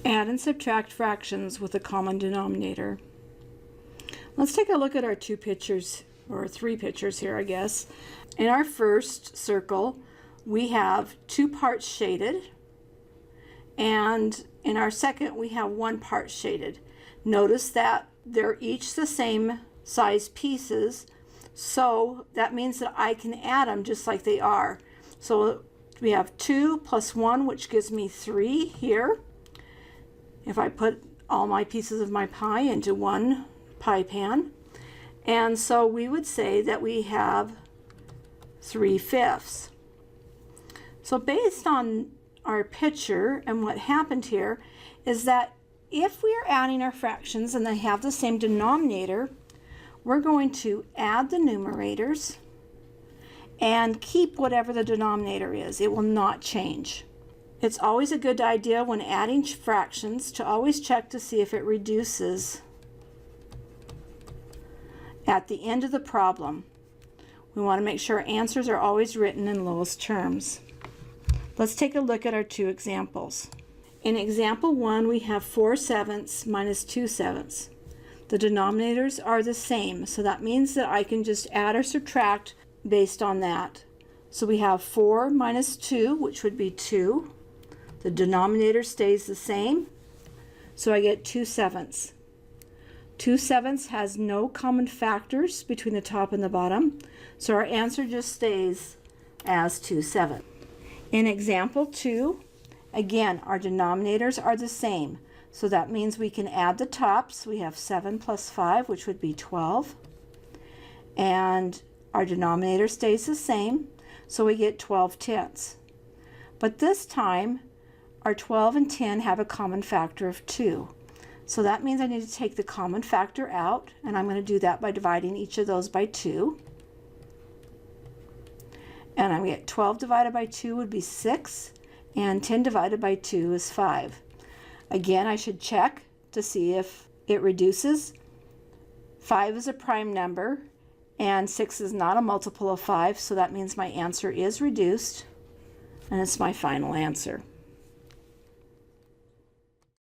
Add and subtract fractions with a common denominator. Let's take a look at our two pictures, or three pictures here, I guess. In our first circle, we have 2 parts shaded, and in our second, we have 1 part shaded. Notice that they're each the same size pieces, so that means that I can add them just like they are. So we have 2 plus 1, which gives me 3 here. If I put all my pieces of my pie into one pie pan, and so we would say that we have 3/5. So based on our picture and what happened here is that if we are adding our fractions and they have the same denominator, we're going to add the numerators and keep whatever the denominator is. It will not change. It's always a good idea when adding fractions to always check to see if it reduces at the end of the problem. We want to make sure our answers are always written in lowest terms. Let's take a look at our two examples. In example 1, we have 4/7 minus 2/7. The denominators are the same, so that means that I can just add or subtract based on that. So we have 4 minus 2, which would be 2. The denominator stays the same, so I get 2/7. 2/7 has no common factors between the top and the bottom, so our answer just stays as 2/7. In example 2, again, our denominators are the same, so that means we can add the tops. We have 7 plus 5, which would be 12, and our denominator stays the same, so we get 12/10. But this time, our 12 and 10 have a common factor of 2. So that means I need to take the common factor out, and I'm going to do that by dividing each of those by 2. And I'm going to get 12 divided by 2 would be 6, and 10 divided by 2 is 5. Again, I should check to see if it reduces. 5 is a prime number, and 6 is not a multiple of 5, so that means my answer is reduced, and it's my final answer.